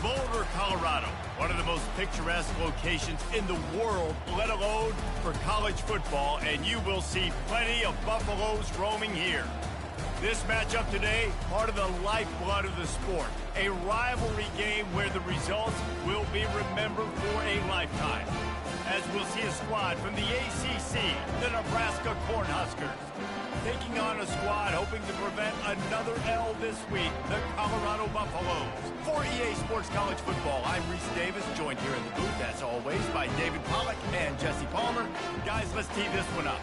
Boulder, Colorado, one of the most picturesque locations in the world, let alone for college football, and you will see plenty of Buffaloes roaming here. This matchup today, part of the lifeblood of the sport, a rivalry game where the results will be remembered for a lifetime. As we'll see a squad from the ACC, the Nebraska Cornhuskers, taking on a squad hoping to prevent another L this week, the Colorado Buffaloes. For EA Sports College Football, I'm Reese Davis, joined here in the booth, as always, by David Pollack and Jesse Palmer. Guys, let's tee this one up.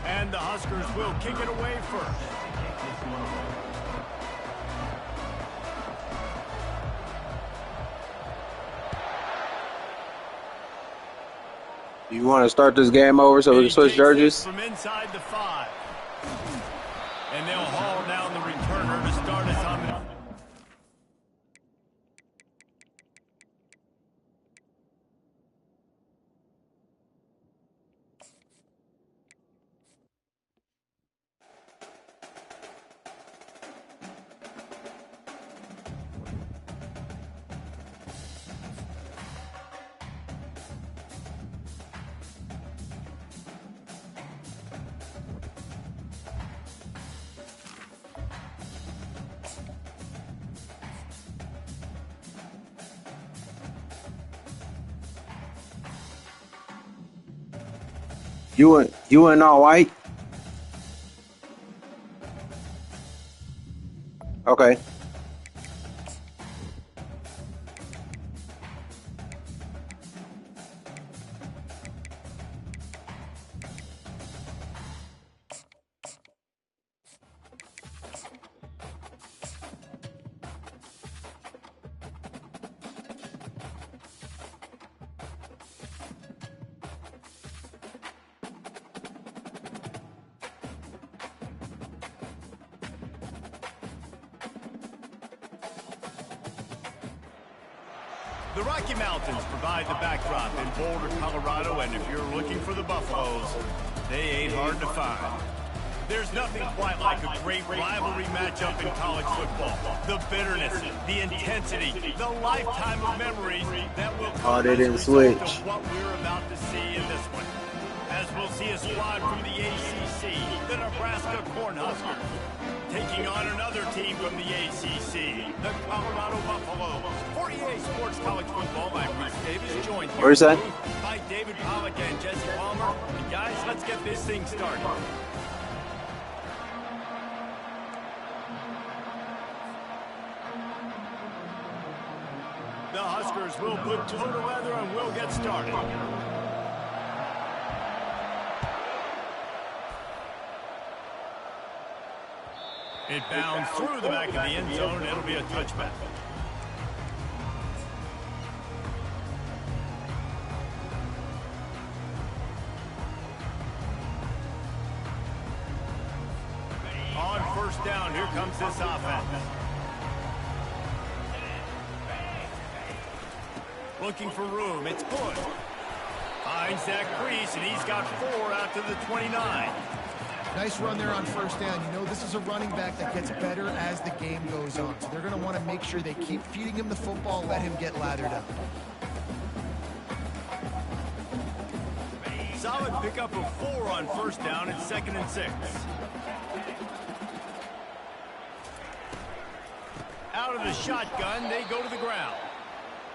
And the Huskers will kick it away first. You want to start this game over so we can switch jerseys? From inside the 5. And they'll haul down the returner to start us on the... You in all white? Okay. The Rocky Mountains provide the backdrop in Boulder, Colorado, and if you're looking for the Buffaloes, they ain't hard to find. There's nothing quite like a great rivalry matchup in college football. The bitterness, the intensity, the lifetime of memories that will come they didn't as a result switch. of what we're about to see in this one. As we'll see a squad from the ACC, the Nebraska Cornhuskers, taking on another team from the ACC, the Colorado Buffaloes. For EA Sports College Football, I'm Reese Davis, joined here Where's that? by David Pollack and Jesse Palmer. And guys, let's get this thing started. The Huskers will put toe to leather and we'll get started. It bounds through the back of the end zone, and it'll be a touchback. On first down, here comes this offense. Looking for room, it's good. Finds that crease, and he's got 4 out to the 29. Nice run there on first down. You know, this is a running back that gets better as the game goes on. So they're going to want to make sure they keep feeding him the football, let him get lathered up. Solid pickup of 4 on first down and 2nd and 6. Out of the shotgun, they go to the ground.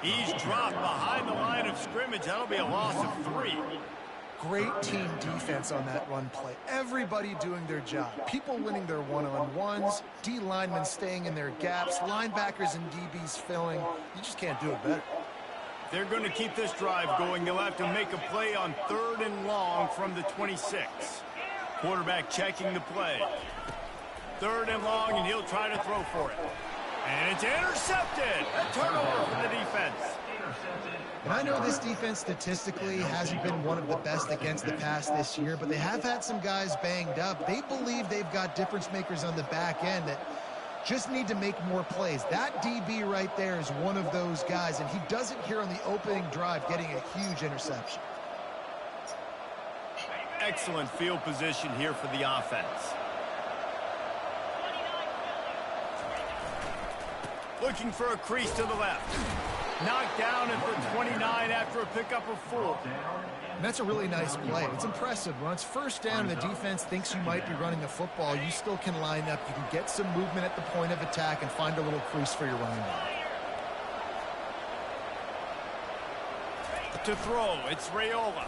He's dropped behind the line of scrimmage. That'll be a loss of 3. Great team defense on that run play. Everybody doing their job. People winning their one-on-ones, D linemen staying in their gaps, linebackers and DBs filling. You just can't do it better. They're going to keep this drive going. They'll have to make a play on 3rd and long from the 26. Quarterback checking the play. 3rd and long, and he'll try to throw for it. And it's intercepted. A turnover for the defense. And I know this defense statistically hasn't been one of the best against the pass this year, but they have had some guys banged up. They believe they've got difference makers on the back end that just need to make more plays. That DB right there is one of those guys, and he does it here on the opening drive, getting a huge interception. Excellent field position here for the offense. Looking for a crease to the left. Knocked down at the 29 after a pickup of 4. And that's a really nice play. It's impressive. When it's first down and the defense thinks you might be running the football, you still can line up. You can get some movement at the point of attack and find a little crease for your running back. To throw, it's Raiola.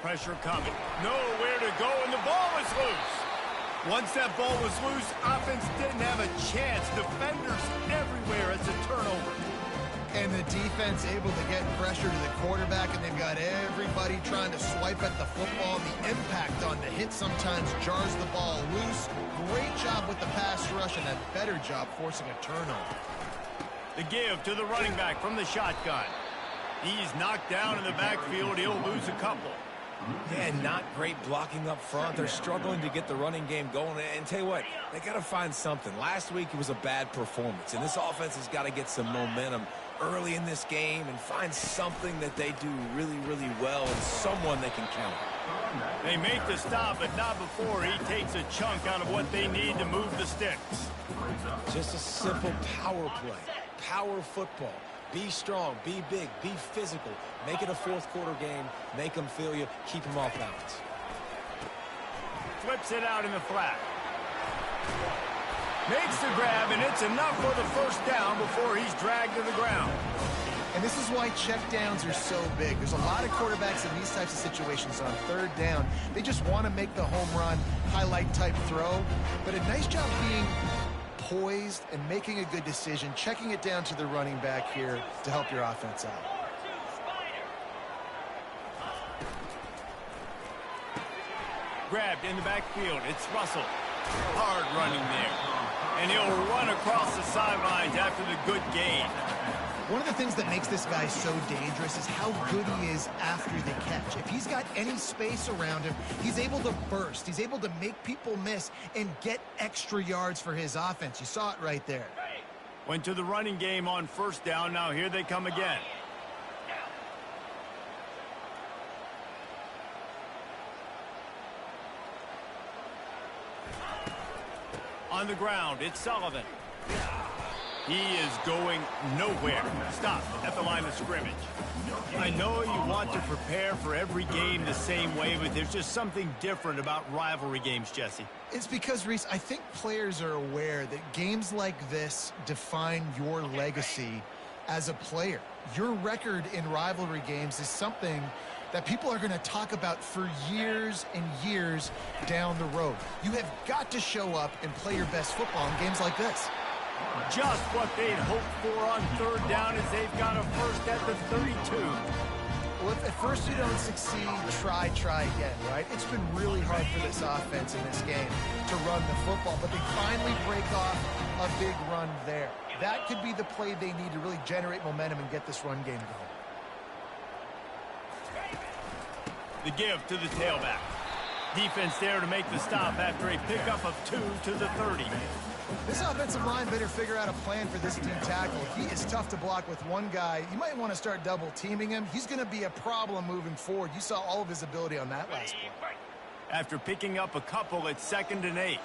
Pressure coming. Nowhere to go, and the ball is loose. Once that ball was loose, offense didn't have a chance. Defenders everywhere. It's a turnover. And the defense able to get pressure to the quarterback, and they've got everybody trying to swipe at the football. The impact on the hit sometimes jars the ball loose. Great job with the pass rush, and a better job forcing a turnover. The give to the running back from the shotgun. He's knocked down in the backfield. He'll lose a couple. Yeah, not great blocking up front. They're struggling to get the running game going. And tell you what, they got to find something. Last week it was a bad performance, and this offense has got to get some momentum early in this game and find something that they do really, really well and someone they can count on. They make the stop, but not before he takes a chunk out of what they need to move the sticks. Just a simple power play, power football. Be strong, be big, be physical. Make it a fourth quarter game. Make them feel you. Keep them off balance. Flips it out in the flat. Makes the grab, and it's enough for the first down before he's dragged to the ground. And this is why checkdowns are so big. There's a lot of quarterbacks in these types of situations on third down. They just want to make the home run, highlight type throw. But a nice job being poised and making a good decision, checking it down to the running back here to help your offense out. Grabbed in the backfield. It's Russell. Hard running there. And he'll run across the sidelines after the good gain. One of the things that makes this guy so dangerous is how good he is after the catch. If he's got any space around him, he's able to burst. He's able to make people miss and get extra yards for his offense. You saw it right there. Went to the running game on first down. Now here they come again. On the ground, it's Sullivan. He is going nowhere. Stop at the line of scrimmage. I know you want to prepare for every game the same way, but there's just something different about rivalry games, Jesse. It's because, Reese, I think players are aware that games like this define your legacy as a player. Your record in rivalry games is something that people are going to talk about for years and years down the road. You have got to show up and play your best football in games like this. Just what they'd hoped for on third down as they've got a first at the 32. Well, if at first you don't succeed, try again, right? It's been really hard for this offense in this game to run the football, but they finally break off a big run there. That could be the play they need to really generate momentum and get this run game going. The give to the tailback. Defense there to make the stop after a pickup of 2 to the 30. This offensive line better figure out a plan for this D tackle. He is tough to block with one guy. You might want to start double teaming him. He's going to be a problem moving forward. You saw all of his ability on that last play. After picking up a couple, it's 2nd and 8.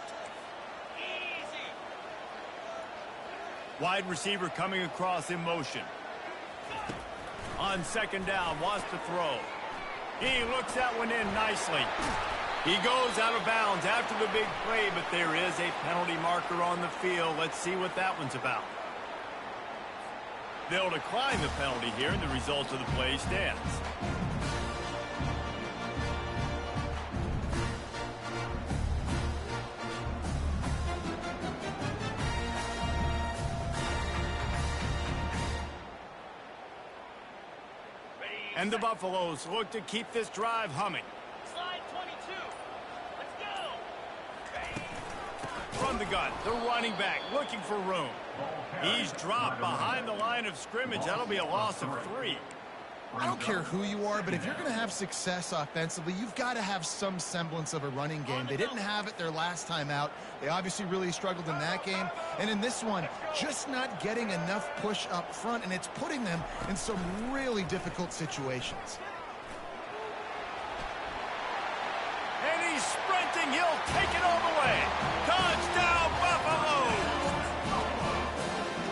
Wide receiver coming across in motion. On second down, wants to throw. He looks that one in nicely. He goes out of bounds after the big play, but there is a penalty marker on the field. Let's see what that one's about. They'll decline the penalty here, and the result of the play stands. And the Buffaloes look to keep this drive humming. Slide 22. Let's go. From the gun, the running back looking for room. He's dropped behind the line of scrimmage. That'll be a loss of 3. I don't care who you are, but if you're going to have success offensively, you've got to have some semblance of a running game. They didn't have it their last time out. They obviously really struggled in that game. And in this one, just not getting enough push up front, and it's putting them in some really difficult situations. And he's sprinting. He'll take it all the way. Touchdown, Buffalo!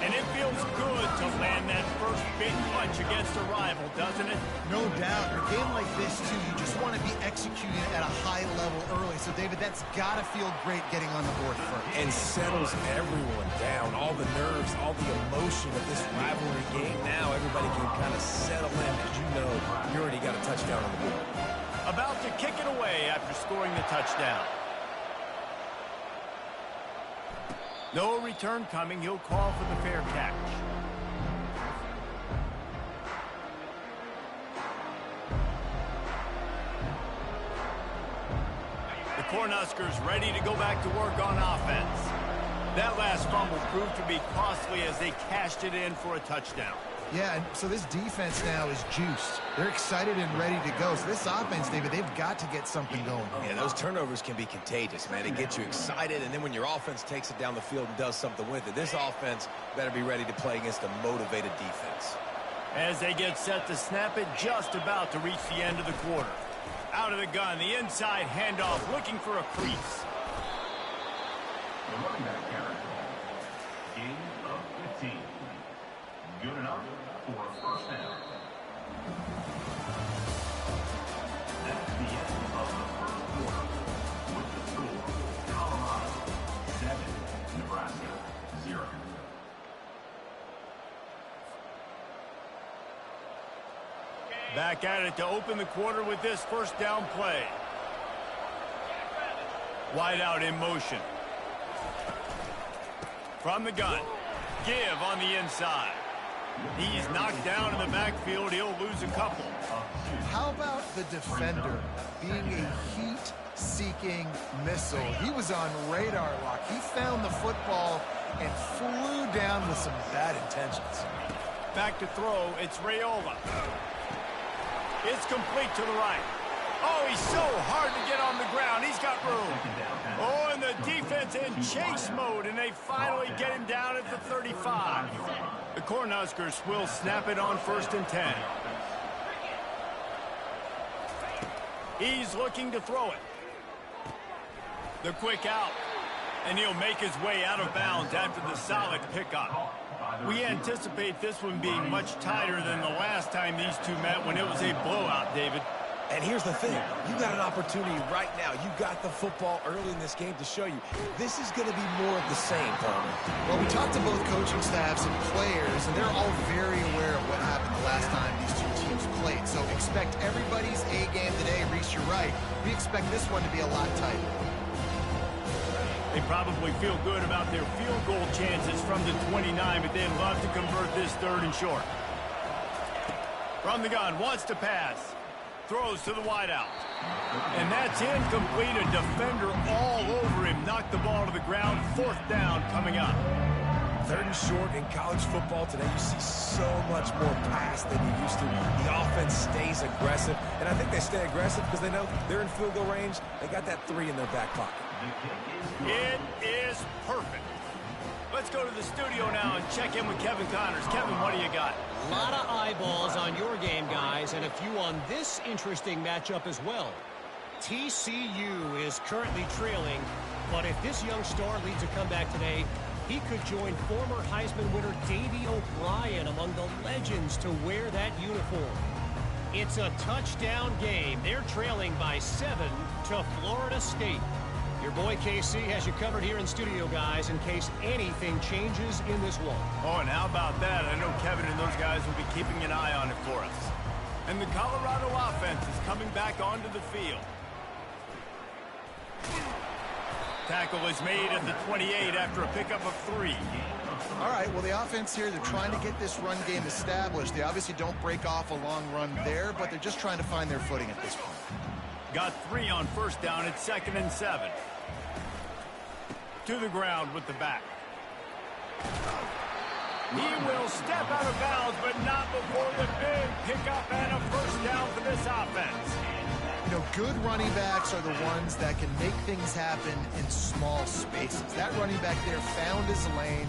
And it feels good to land that first big punch against a rival, doesn't it? No doubt. In a game like this, too, you just want to be executing at a high level early. So, David, that's got to feel great getting on the board first. And settles everyone down. All the nerves, all the emotion of this rivalry game. Now everybody can kind of settle in because you know you already got a touchdown on the board. About to kick it away after scoring the touchdown. No return coming. He'll call for the fair catch. The Cornhuskers ready to go back to work on offense. That last fumble proved to be costly as they cashed it in for a touchdown. Yeah, and so this defense now is juiced. They're excited and ready to go. So this offense, David, they've got to get something going. Yeah, those turnovers can be contagious, man. It gets you excited, and then when your offense takes it down the field and does something with it, this offense better be ready to play against a motivated defense. As they get set to snap it, just about to reach the end of the quarter. Out of the gun, the inside handoff, looking for a crease. The running back carry. Gain of 15. Good enough for a first down. That's the end of the first quarter. With the score, Colorado 7, Nebraska 0. Back at it to open the quarter with this first down play. Wide out in motion. From the gun. Give on the inside. He's knocked down in the backfield. He'll lose a couple. How about the defender being a heat-seeking missile? He was on radar lock. He found the football and flew down with some bad intentions. Back to throw. It's Raiola. It's complete to the right. Oh, he's so hard to get on the ground. He's got room. Oh, and the defense in chase mode, and they finally get him down at the 35. The Cornhuskers will snap it on 1st and 10. He's looking to throw it. The quick out. And he'll make his way out of bounds after the solid pickup. We anticipate this one being much tighter than the last time these two met when it was a blowout, David. And here's the thing. You got an opportunity right now. You got the football early in this game to show you. This is going to be more of the same, Palmer. Well, we talked to both coaching staffs and players, and they're all very aware of what happened the last time these two teams played. So expect everybody's A game today. Reese, you're right. We expect this one to be a lot tighter. They probably feel good about their field goal chances from the 29, but they'd love to convert this 3rd and short. From the gun, wants to pass. Throws to the wideout. And that's incomplete. A defender all over him. Knocked the ball to the ground. 4th down coming up. 3rd and short in college football today. You see so much more pass than you used to. The offense stays aggressive. And I think they stay aggressive because they know they're in field goal range. They got that 3 in their back pocket. It is perfect. Let's go to the studio now and check in with Kevin Connors. Kevin, what do you got? A lot of eyeballs on your game, guys, and a few on this interesting matchup as well. TCU is currently trailing, but if this young star leads a comeback today, he could join former Heisman winner Davey O'Brien among the legends to wear that uniform. It's a touchdown game. They're trailing by 7 to Florida State. Your boy KC has you covered here in studio, guys, in case anything changes in this one. Oh, and how about that? I know Kevin and those guys will be keeping an eye on it for us. And the Colorado offense is coming back onto the field. Tackle is made at the 28 after a pickup of 3. All right, well, the offense here, they're trying to get this run game established. They obviously don't break off a long run there, but they're just trying to find their footing at this point. Got 3 on 1st down. It's 2nd and 7. To the ground with the back. He will step out of bounds, but not before the big pickup and a first down for this offense. You know, good running backs are the ones that can make things happen in small spaces. That running back there found his lane,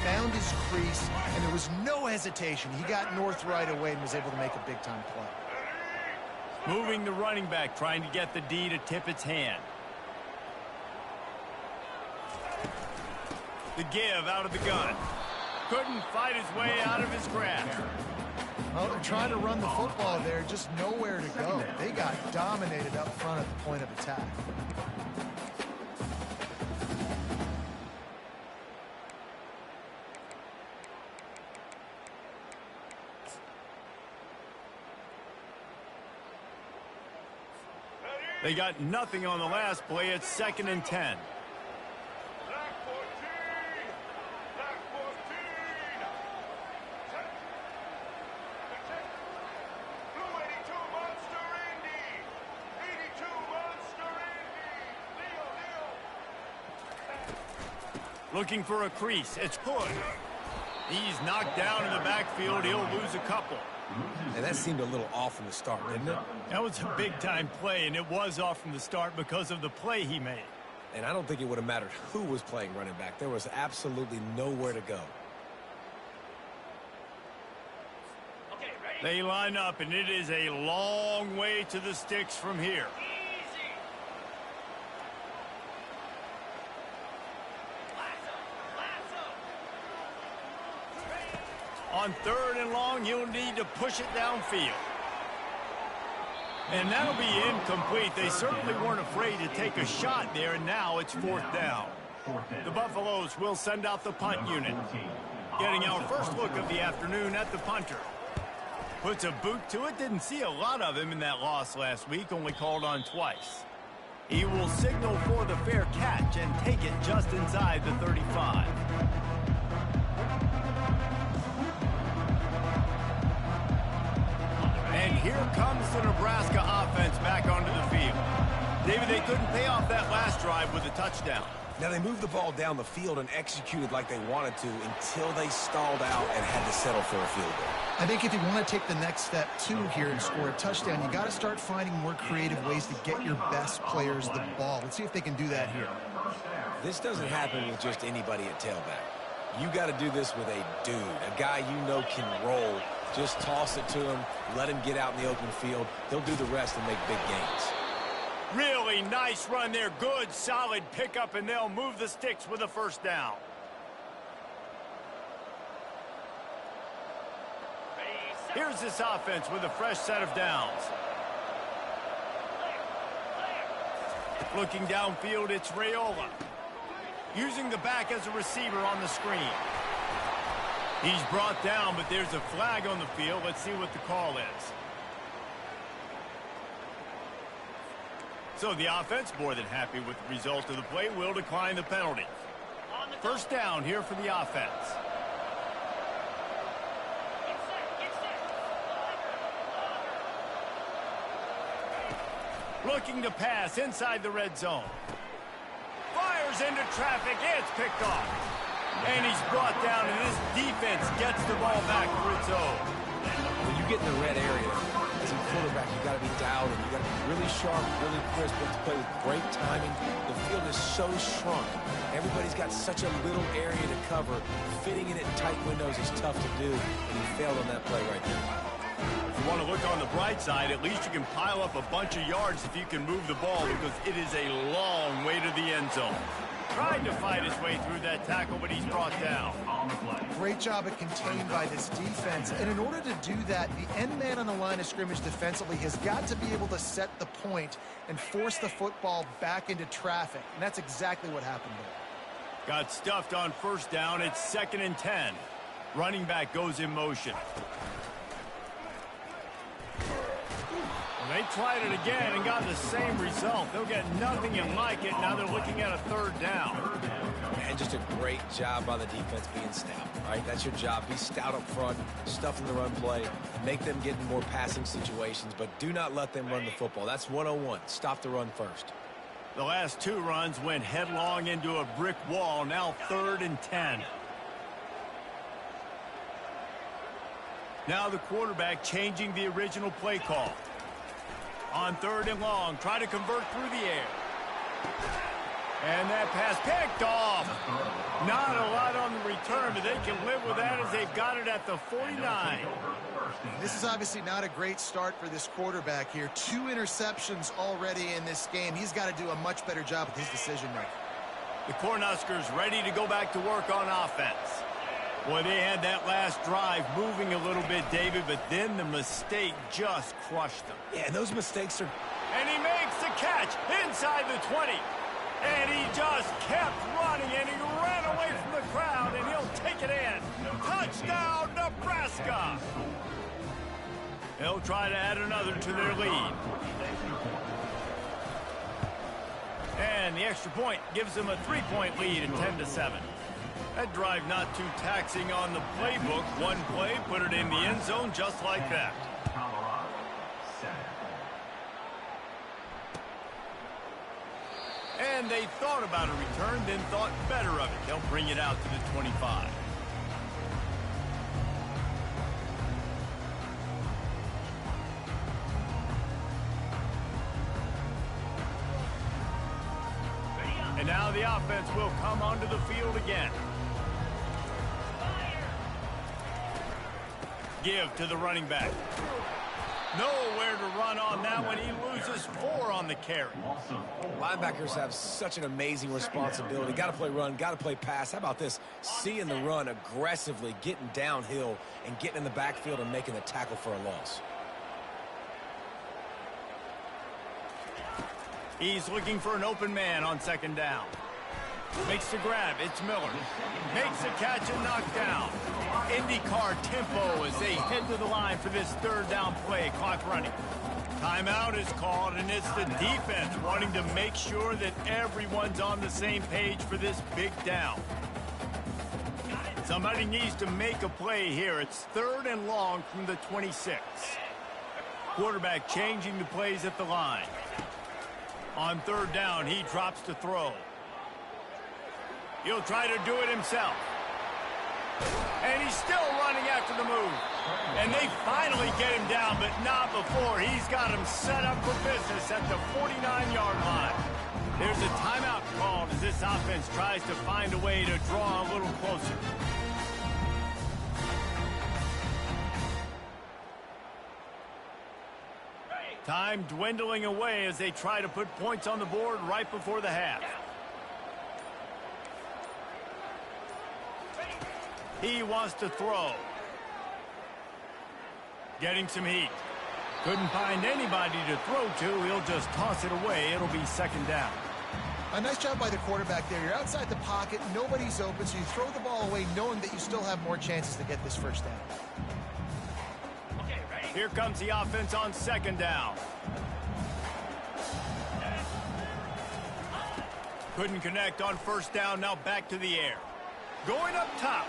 found his crease, and there was no hesitation. He got north right away and was able to make a big-time play. Moving the running back, trying to get the D to tip its hand. The give out of the gun. Couldn't fight his way out of his grasp. Well, they're trying to run the football there, just nowhere to go. They got dominated up front at the point of attack. They got nothing on the last play. It's 2nd and 10. Looking for a crease. It's Hood. He's knocked down in the backfield. He'll lose a couple. And that seemed a little off from the start, didn't it? That was a big-time play, and it was off from the start because of the play he made. And I don't think it would have mattered who was playing running back. There was absolutely nowhere to go. Okay, ready? They line up, and it is a long way to the sticks from here. Easy. Lasso. On 3rd and long, he'll need to push it downfield. And that'll be incomplete. They certainly weren't afraid to take a shot there, and now it's 4th down. The Buffaloes will send out the punt unit. Getting our first look of the afternoon at the punter. Puts a boot to it. Didn't see a lot of him in that loss last week, only called on twice. He will signal for the fair catch and take it just inside the 35. And here comes the Nebraska offense back onto the field. David, they couldn't pay off that last drive with a touchdown. Now, they moved the ball down the field and executed like they wanted to until they stalled out and had to settle for a field goal. I think if you want to take the next step, too, here and score a touchdown, you got to start finding more creative ways to get your best players the ball. Let's see if they can do that here. This doesn't happen with just anybody at tailback. You got to do this with a dude, a guy you know can roll. Just toss it to him, let him get out in the open field. He'll do the rest and make big gains. Really nice run there. Good, solid pickup, and they'll move the sticks with a first down. Here's this offense with a fresh set of downs. Looking downfield, it's Raiola. Using the back as a receiver on the screen. He's brought down, but there's a flag on the field. Let's see what the call is. So the offense, more than happy with the result of the play, will decline the penalty. First down here for the offense. Looking to pass inside the red zone. Fires into traffic. It's picked off. And he's brought down, and this defense gets the ball back for its own. When you get in the red area, as a quarterback, you got to be dialed in. You got to be really sharp, really crisp, but to play with great timing. The field is so shrunk. Everybody's got such a little area to cover. Fitting in it in tight windows is tough to do, and he failed on that play right there. If you want to look on the bright side, at least you can pile up a bunch of yards if you can move the ball, because it is a long way to the end zone. Tried to fight his way through that tackle, but he's brought down. Great job at contained by this defense. And in order to do that, the end man on the line of scrimmage defensively has got to be able to set the point and force the football back into traffic. And that's exactly what happened there. Got stuffed on first down. It's 2nd and 10. Running back goes in motion. They tried it again and got the same result. They'll get nothing and like it. Now they're looking at a 3rd down. And just a great job by the defense being stout, right? That's your job. Be stout up front, stuff in the run play, make them get in more passing situations, but do not let them run the football. That's 101. Stop the run first. The last 2 runs went headlong into a brick wall. Now 3rd and 10. Now the quarterback changing the original play call. On 3rd and long, try to convert through the air. And that pass picked off. Not a lot on the return, but they can live with that as they've got it at the 49. This is obviously not a great start for this quarterback here. 2 interceptions already in this game. He's got to do a much better job with his decision-making. The Cornhuskers ready to go back to work on offense. Boy, they had that last drive moving a little bit, David, but then the mistake just crushed them. Yeah, those mistakes are... And he makes the catch inside the 20. And he just kept running, and he ran away from the crowd, and he'll take it in. Touchdown, Nebraska! They'll try to add another to their lead. And the extra point gives them a 3-point lead at 10-7. That drive not too taxing on the playbook. One play, put it in the end zone just like that. And they thought about a return, then thought better of it. They'll bring it out to the 25. And now the offense will come onto the field again. Give to the running back. Nowhere to run on that one. He loses 4 on the carry. Linebackers have such an amazing responsibility. Got to play run, got to play pass. How about this? Seeing the run aggressively, getting downhill, and getting in the backfield and making the tackle for a loss. He's looking for an open man on 2nd down. Makes the grab. It's Miller. Makes the catch and knocked down. IndyCar tempo as they head to the line for this 3rd down play. Clock running. Timeout is called, and it's the defense wanting to make sure that everyone's on the same page for this big down. Somebody needs to make a play here. It's 3rd and long from the 26. Quarterback changing the plays at the line. On 3rd down, he drops to throw. He'll try to do it himself. And he's still running after the move. And they finally get him down, but not before. He's got him set up for business at the 49-yard line. There's a timeout called as this offense tries to find a way to draw a little closer. Time dwindling away as they try to put points on the board right before the half. He wants to throw. Getting some heat. Couldn't find anybody to throw to. He'll just toss it away. It'll be 2nd down. A nice job by the quarterback there. You're outside the pocket. Nobody's open, so you throw the ball away knowing that you still have more chances to get this 1st down. Here comes the offense on 2nd down. Couldn't connect on 1st down. Now back to the air. Going up top.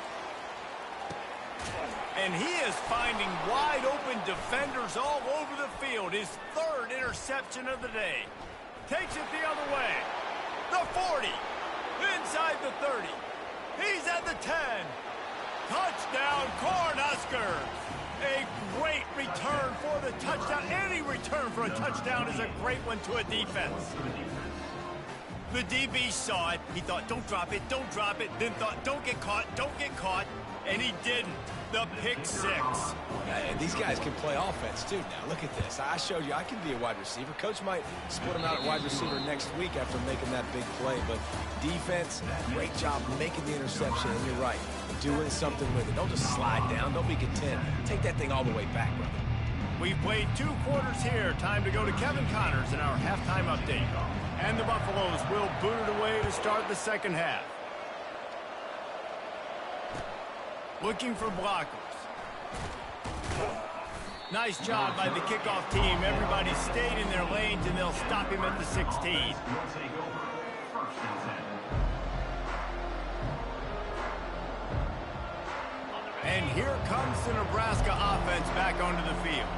And he is finding wide open defenders all over the field. His 3rd interception of the day. Takes it the other way. The 40. Inside the 30. He's at the 10. Touchdown, Cornhuskers. A great return for the touchdown. Any return for a touchdown is a great one to a defense. The DB saw it. He thought, don't drop it, don't drop it. Then thought, don't get caught, don't get caught. And he didn't. The pick 6. And these guys can play offense, too. Now, look at this. I showed you I can be a wide receiver. Coach might split him out at wide receiver next week after making that big play. But defense, great job making the interception. And you're right, doing something with it. Don't just slide down. Don't be content. Take that thing all the way back, brother. We've played 2 quarters here. Time to go to Kevin Connors in our halftime update. And the Buffaloes will boot it away to start the 2nd half. Looking for blockers. Nice job by the kickoff team. Everybody stayed in their lanes, and they'll stop him at the 16. And here comes the Nebraska offense back onto the field.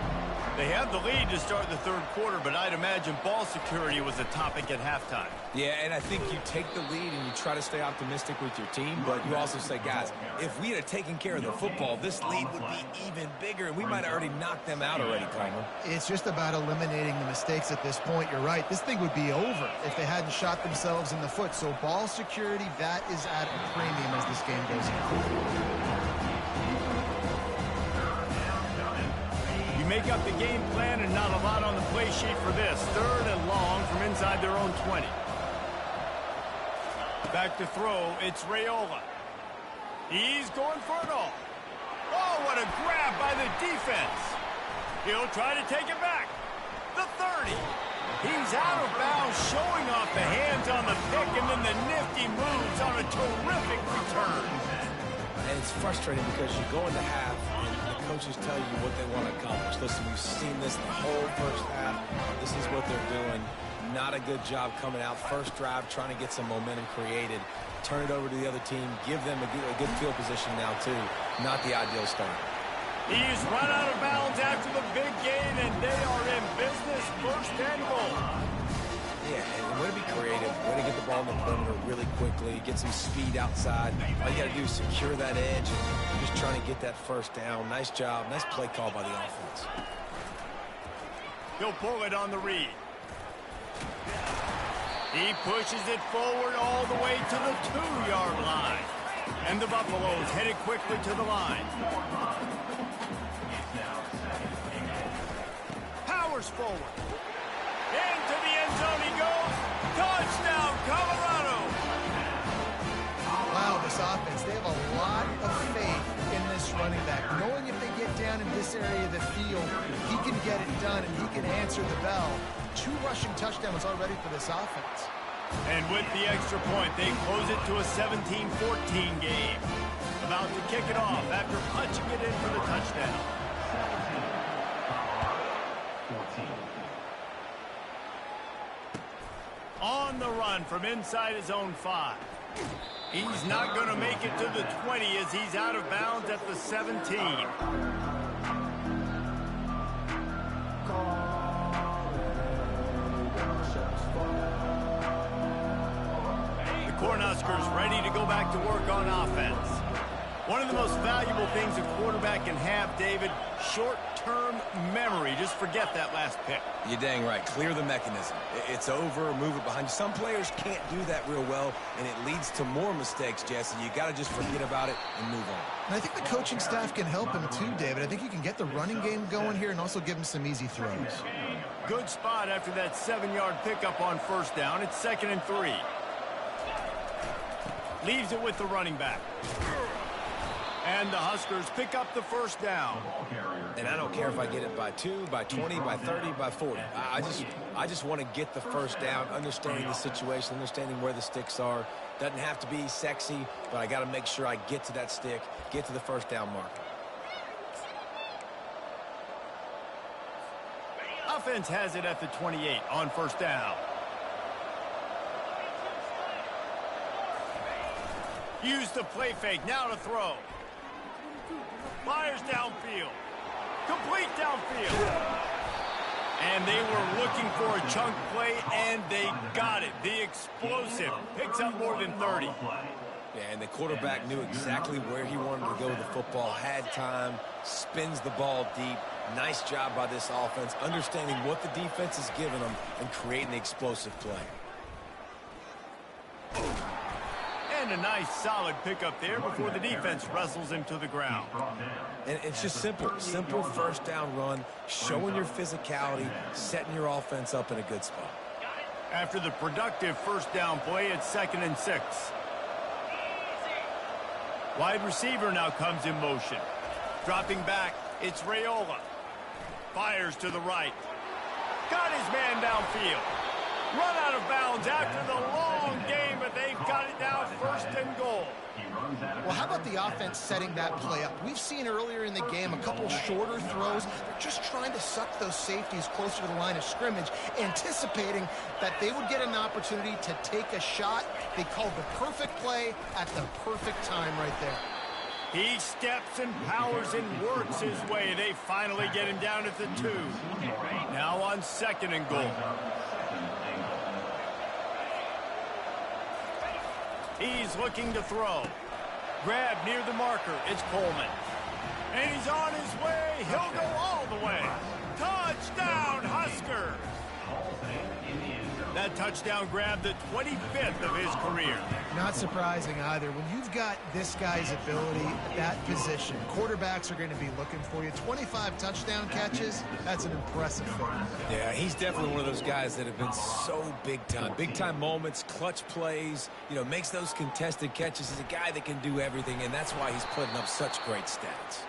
They have the lead to start the third quarter, but I'd imagine ball security was a topic at halftime. Yeah, and I think you take the lead and you try to stay optimistic with your team, but you also say, guys, if we had taken care of the football, this lead would be even bigger, and we might have already knocked them out already, Coleman. It's just about eliminating the mistakes at this point. You're right. This thing would be over if they hadn't shot themselves in the foot. So ball security, that is at a premium as this game goes on. Make up the game plan and not a lot on the play sheet for this. Third and long from inside their own 20. Back to throw, it's Raiola. He's going for it all. Oh, what a grab by the defense. He'll try to take it back. The 30. He's out of bounds, showing off the hands on the pick, and then the nifty moves on a terrific return. And it's frustrating because you go into half and the coaches tell you what they want to accomplish. Listen, we've seen this the whole first half. This is what they're doing. Not a good job coming out. First drive, trying to get some momentum created. Turn it over to the other team. Give them a good field position now, too. Not the ideal start. He's run out of bounds after the big gain, and they are in business. First and goal. Yeah, and way to be creative. Way to get the ball in the perimeter really quickly. Get some speed outside. All you got to do is secure that edge and just trying to get that first down. Nice job. Nice play call by the offense. He'll pull it on the read. He pushes it forward all the way to the 2-yard line. And the Buffaloes headed quickly to the line. Powers forward. Into the end zone he goes. Touchdown, Colorado. Wow, this offense, they have a lot of faith in this running back. Knowing if they get down in this area of the field, he can get it done and he can answer the bell. 2 rushing touchdowns already for this offense. And with the extra point, they close it to a 17-14 game. About to kick it off after punching it in for the touchdown. 14. On the run from inside his own 5. He's not going to make it to the 20 as he's out of bounds at the 17. Cornhuskers ready to go back to work on offense. One of the most valuable things a quarterback can have, David, short-term memory. Just forget that last pick. You're dang right. Clear the mechanism. It's over, move it behind you. Some players can't do that real well, and it leads to more mistakes, Jesse. You got to just forget about it and move on. And I think the coaching staff can help him too, David. I think you can get the running game going here and also give him some easy throws. Good spot after that 7-yard pickup on first down. It's 2nd and 3. Leaves it with the running back. And the Huskers pick up the first down. And I don't care if I get it by 2, by 20, by 30, by 40. I just want to get the first down, understanding the situation, understanding where the sticks are. Doesn't have to be sexy, but I got to make sure I get to that stick, get to the first down marker. Offense has it at the 28 on first down. Use the play fake, now to throw. Fires downfield. Complete downfield. And they were looking for a chunk play, and they got it. The explosive picks up more than 30. Yeah, and the quarterback knew exactly where he wanted to go with the football, had time, spins the ball deep. Nice job by this offense, understanding what the defense is giving them and creating the explosive play. And a nice solid pickup there before the defense wrestles him to the ground. And it's just simple first down run, showing your physicality, setting your offense up in a good spot. After the productive first down play, it's 2nd and 6. Wide receiver now comes in motion. Dropping back, it's Raiola. Fires to the right. Got his man downfield. Run out of bounds after the long game, but they've got it now 1st and goal. Well, how about the offense setting that play up? We've seen earlier in the game a couple shorter throws. They're just trying to suck those safeties closer to the line of scrimmage, anticipating that they would get an opportunity to take a shot. They called the perfect play at the perfect time right there. He steps and powers and works his way. They finally get him down at the 2. Now on 2nd and goal. He's looking to throw. Grab near the marker. It's Coleman. And he's on his way. He'll go all the way. Touchdown, Huskers! That touchdown grabbed the 25th of his career. Not surprising either. When you've got this guy's ability at that position, quarterbacks are going to be looking for you. 25 touchdown catches, that's an impressive thing. Yeah, he's definitely one of those guys that have been so big time. Big time moments, clutch plays, makes those contested catches. He's a guy that can do everything, and that's why he's putting up such great stats.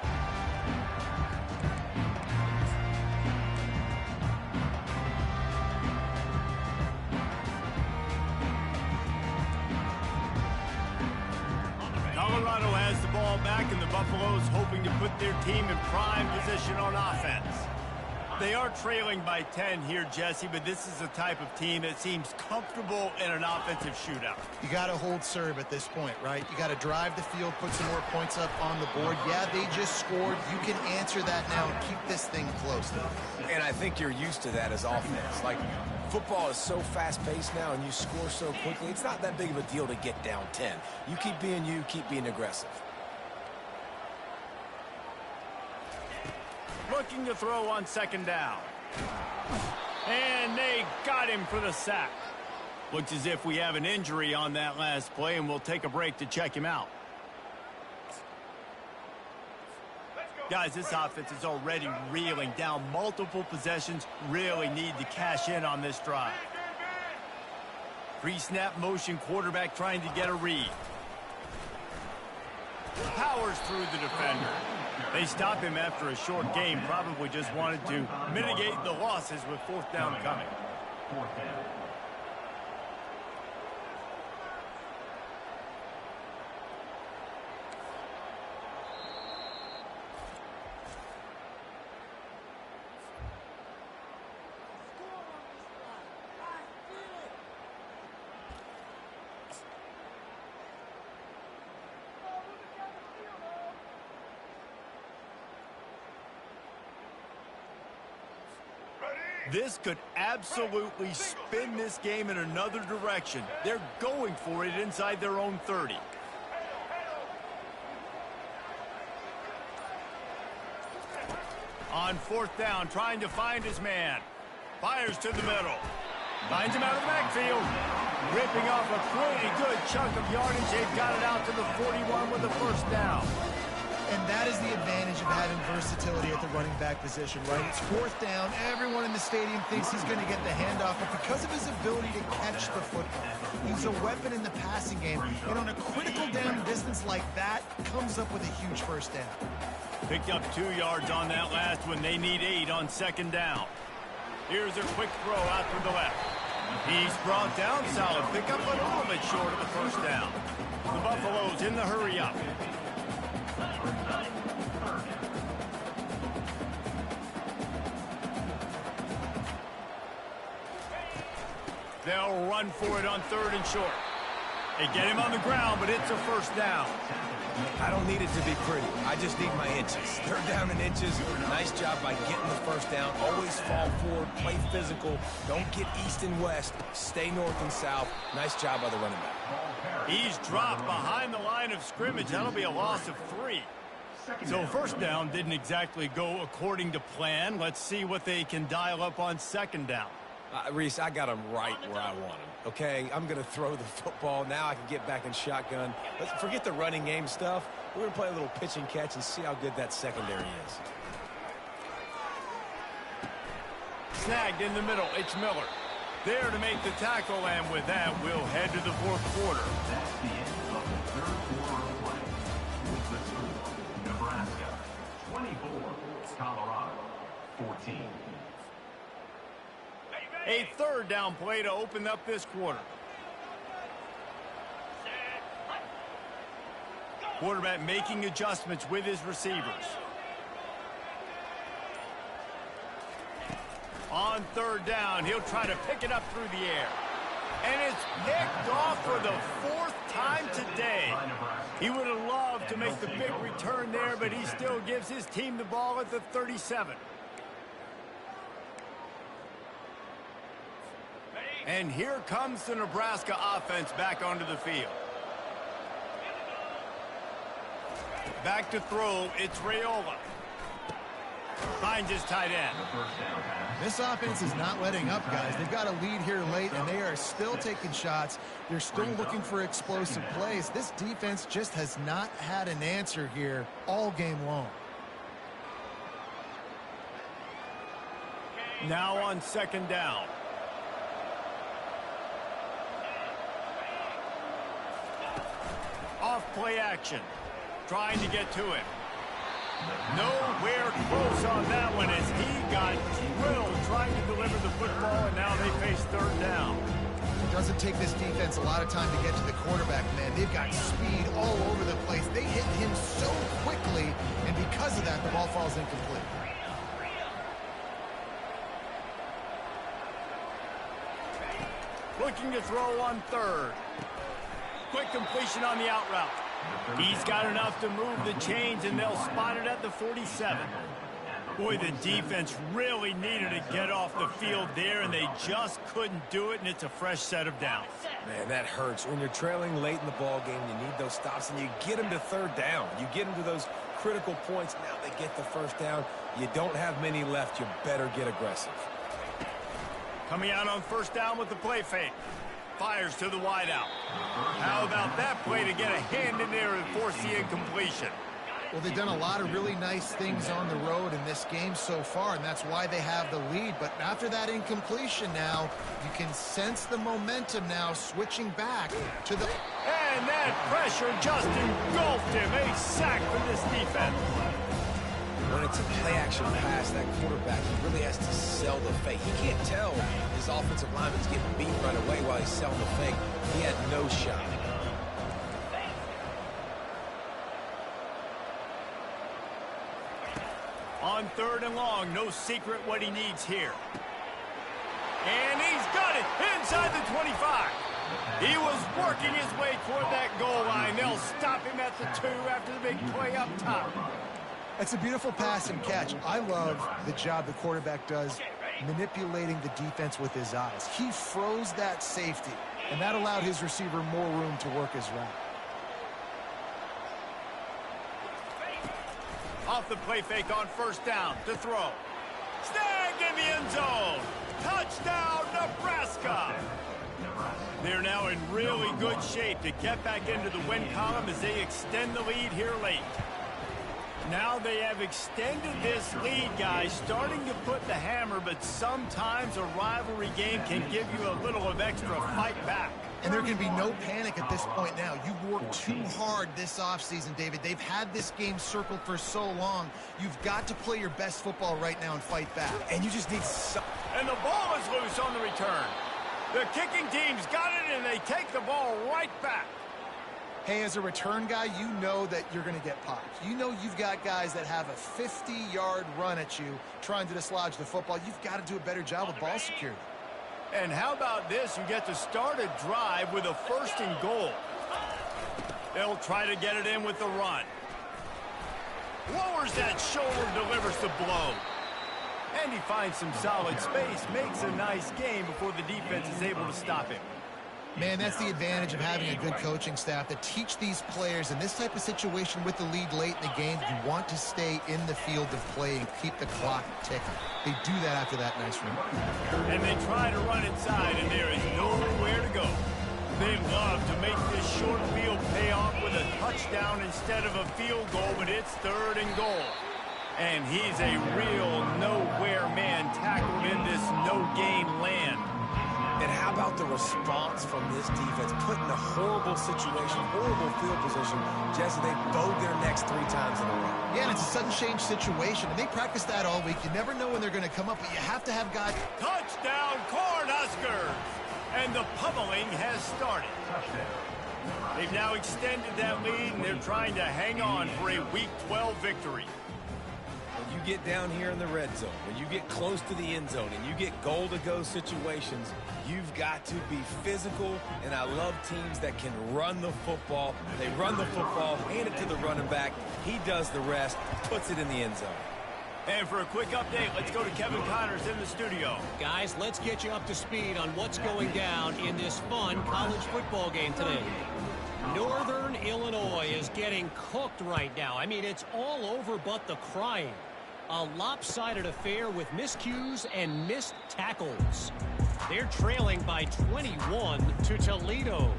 Colorado has the ball back, and the Buffaloes hoping to put their team in prime position on offense. They are trailing by 10 here, Jesse, but this is the type of team that seems comfortable in an offensive shootout. You got to hold serve at this point, right? You got to drive the field, put some more points up on the board. Yeah, they just scored. You can answer that now and keep this thing close. And I think you're used to that as offense. Like, football is so fast-paced now, and you score so quickly, it's not that big of a deal to get down 10. You keep being aggressive. Looking to throw on 2nd down. And they got him for the sack. Looks as if we have an injury on that last play, and we'll take a break to check him out. Guys, this offense is already reeling down multiple possessions. Really need to cash in on this drive. Pre-snap motion, quarterback trying to get a read. Powers through the defender. They stop him after a short game. Probably just wanted to mitigate the losses with 4th down coming. 4th down. This could absolutely spin this game in another direction. They're going for it inside their own 30. On 4th down, trying to find his man. Fires to the middle. Finds him out of the backfield. Ripping off a pretty good chunk of yardage. They've got it out to the 41 with the 1st down. And that is the advantage of having versatility at the running back position, right? It's 4th down. Everyone in the stadium thinks he's going to get the handoff, but because of his ability to catch the football, he's a weapon in the passing game. And on a critical down distance like that, comes up with a huge 1st down. Picked up 2 yards on that last one. They need 8 on 2nd down. Here's a quick throw out to the left. He's brought down. Solid pickup, but a little bit short of the 1st down. The Buffaloes in the hurry up. They'll run for it on 3rd and short. They get him on the ground, but it's a 1st down. I don't need it to be pretty. I just need my inches. 3rd down in inches. Nice job by getting the 1st down. Always fall forward, play physical. Don't get east and west. Stay north and south. Nice job by the running back. He's dropped behind the line of scrimmage. That'll be a loss of 3. So 1st down didn't exactly go according to plan. Let's see what they can dial up on 2nd down. Reese, I got him right where I want him, okay? I'm going to throw the football. Now I can get back in shotgun. Let's forget the running game stuff. We're going to play a little pitch and catch and see how good that secondary is. Snagged in the middle. It's Miller. There to make the tackle, and with that, we'll head to the 4th quarter. That's the end of the 3rd quarter of play. With the score, Nebraska 24, Colorado 14. A 3rd down play to open up this quarter. Quarterback making adjustments with his receivers. On 3rd down, he'll try to pick it up through the air. And it's picked off for the 4th time today. He would have loved love to make the big return there, but he still gives his team the ball at the 37. And here comes the Nebraska offense back onto the field. Back to throw, it's Raiola. Finds his tight end. This offense is not letting up, guys. They've got a lead here late, and they are still taking shots. They're still looking for explosive plays. This defense just has not had an answer here all game long. Now on second down. Off play action. Trying to get to him. Nowhere close on that one as he got drilled trying to deliver the football, and now they face third down. It doesn't take this defense a lot of time to get to the quarterback, man. They've got speed all over the place. They hit him so quickly, and because of that, the ball falls incomplete. Looking to throw on third. Quick completion on the out route. He's got enough to move the chains, and they'll spot it at the 47. Boy, the defense really needed to get off the field there, and they just couldn't do it, and it's a fresh set of downs. Man, that hurts. When you're trailing late in the ball game, you need those stops, and you get them to third down. You get them to those critical points. Now they get the first down. You don't have many left. You better get aggressive. Coming out on first down with the play fake. Fires to the wideout. How about that play to get a hand in there and force the incompletion? Well, they've done a lot of really nice things on the road in this game so far, and that's why they have the lead. But after that incompletion now, you can sense the momentum now switching back to the... And that pressure just engulfed him. A sack for this defense. When it's a play-action pass, that quarterback, he really has to sell the fake. He can't tell his offensive lineman's getting beat right away while he's selling the fake. He had no shot. On third and long, no secret what he needs here. And he's got it inside the 25. He was working his way toward that goal line. They'll stop him at the 2 after the big play up top. It's a beautiful pass and catch. I love the job the quarterback does manipulating the defense with his eyes. He froze that safety, and that allowed his receiver more room to work his route. Off the play fake on first down to throw. Snagged in the end zone. Touchdown, Nebraska. They're now in really good shape to get back into the win column as they extend the lead here late. Now they have extended this lead, guys, starting to put the hammer, but sometimes a rivalry game can give you a little of extra fight back. And there can be no panic at this point now. You've worked too hard this offseason, David. They've had this game circled for so long. You've got to play your best football right now and fight back. And you just need some... And the ball is loose on the return. The kicking team's got it, and they take the ball right back. Hey, as a return guy, you know that you're going to get popped. You know you've got guys that have a 50-yard run at you trying to dislodge the football. You've got to do a better job with ball security. And how about this? You get to start a drive with a first and goal. They'll try to get it in with the run. Lowers that shoulder, delivers the blow. And he finds some solid space, makes a nice game before the defense is able to stop him. Man, that's the advantage of having a good coaching staff to teach these players in this type of situation with the lead late in the game. You want to stay in the field of play and keep the clock ticking. They do that after that nice run. And they try to run inside, and there is nowhere to go. They love to make this short field pay off with a touchdown instead of a field goal, but it's third and goal. And he's a real nowhere man tackled in this no-gain land. And how about the response from this defense? Put in a horrible situation, horrible field position, just as they bowed their necks 3 times in a row. Yeah, and it's a sudden change situation, and they practice that all week. You never know when they're going to come up, but you have to have guys. Touchdown, Cornhuskers! And the pummeling has started. They've now extended that lead, and they're trying to hang on for a Week 12 victory. you get down here in the red zone, when you get close to the end zone and you get goal-to-go situations, you've got to be physical, and I love teams that can run the football. They run the football, hand it to the running back. He does the rest, puts it in the end zone. And for a quick update, let's go to Kevin Connors in the studio. Guys, let's get you up to speed on what's going down in this fun college football game today. Northern Illinois is getting cooked right now. I mean, it's all over but the crying. A lopsided affair with miscues and missed tackles. They're trailing by 21 to Toledo.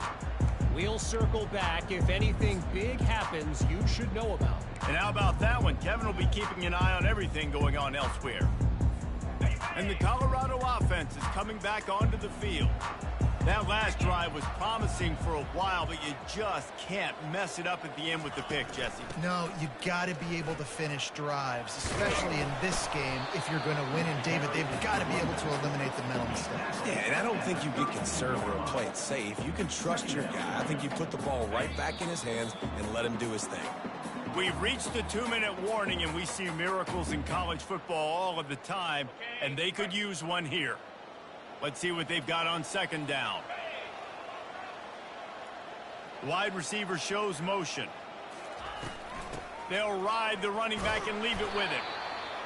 We'll circle back if anything big happens you should know about. And how about that one? Kevin will be keeping an eye on everything going on elsewhere. And the Colorado offense is coming back onto the field. That last drive was promising for a while, but you just can't mess it up at the end with the pick, Jesse. No, you got to be able to finish drives, especially in this game if you're going to win. And, David, they've got to be able to eliminate the mental mistakes. Yeah, and I don't think you get conservative or play it safe. You can trust your guy. I think you put the ball right back in his hands and let him do his thing. We've reached the 2-minute warning, and we see miracles in college football all of the time, and they could use one here. Let's see what they've got on second down. Wide receiver shows motion. They'll ride the running back and leave it with him.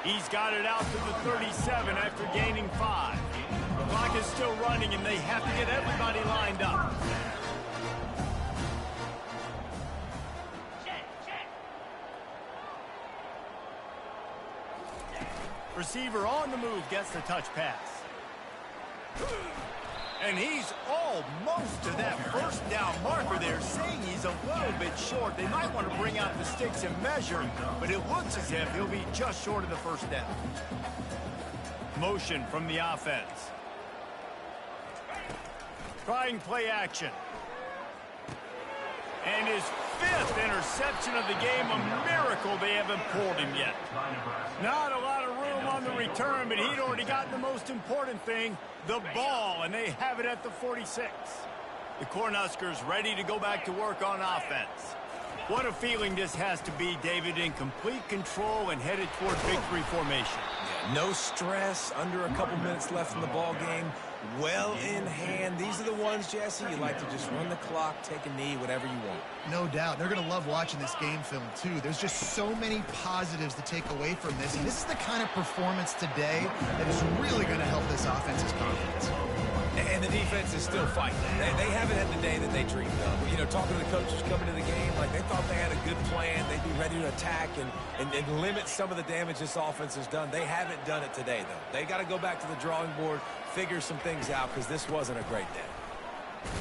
He's got it out to the 37 after gaining 5. The clock is still running, and they have to get everybody lined up. Receiver on the move gets the touch pass. And he's almost to that first down marker there, saying he's a little bit short. They might want to bring out the sticks and measure, but it looks as if he'll be just short of the first down. Motion from the offense. Trying play action. And his 5th interception of the game, a miracle they haven't pulled him yet. Not a lot of room on the return, but he'd already gotten the most important thing, the ball, and they have it at the 46. The Cornhuskers ready to go back to work on offense. What a feeling this has to be, David, in complete control and headed toward victory formation. Yeah, no stress, under a couple minutes left in the ball game. Well in hand. These are the ones, Jesse, you like to just run the clock, take a knee, whatever you want. No doubt. They're going to love watching this game film, too. There's just so many positives to take away from this. And this is the kind of performance today that is really going to help this offense's confidence. And the defense is still fighting. They haven't had the day that they dreamed of. You know, talking to the coaches coming to the game, like they thought they had a good plan. They'd be ready to attack and limit some of the damage this offense has done. They haven't done it today, though. They got to go back to the drawing board, figure some things out, because this wasn't a great day.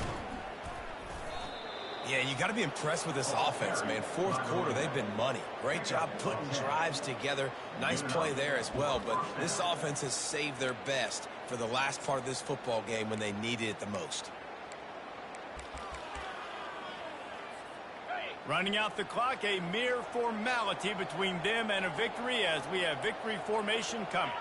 Yeah, you got to be impressed with this offense, man. Fourth quarter, they've been money. Great job putting drives together. Nice play there as well, but this offense has saved their best for the last part of this football game when they needed it the most. Running out the clock, a mere formality between them and a victory as we have victory formation coming.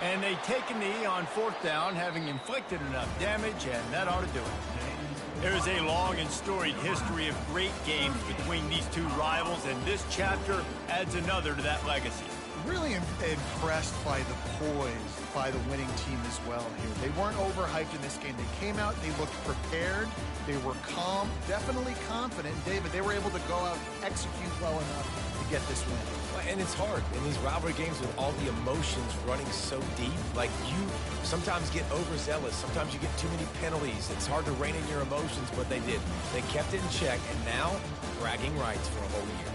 And they take a knee on 4th down, having inflicted enough damage, and that ought to do it. There's a long and storied history of great games between these two rivals, and this chapter adds another to that legacy. Really impressed by the poise by the winning team as well here. They weren't overhyped in this game. They came out, they looked prepared, they were calm, definitely confident. David, they were able to go out and execute well enough to get this win. And it's hard in these rivalry games with all the emotions running so deep. Like, you sometimes get overzealous. Sometimes you get too many penalties. It's hard to rein in your emotions, but they did. They kept it in check, and now bragging rights for a whole year.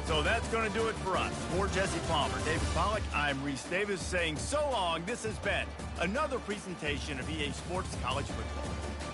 So that's going to do it for us. For Jesse Palmer, David Pollack, I'm Reese Davis saying so long. This has been another presentation of EA Sports College Football.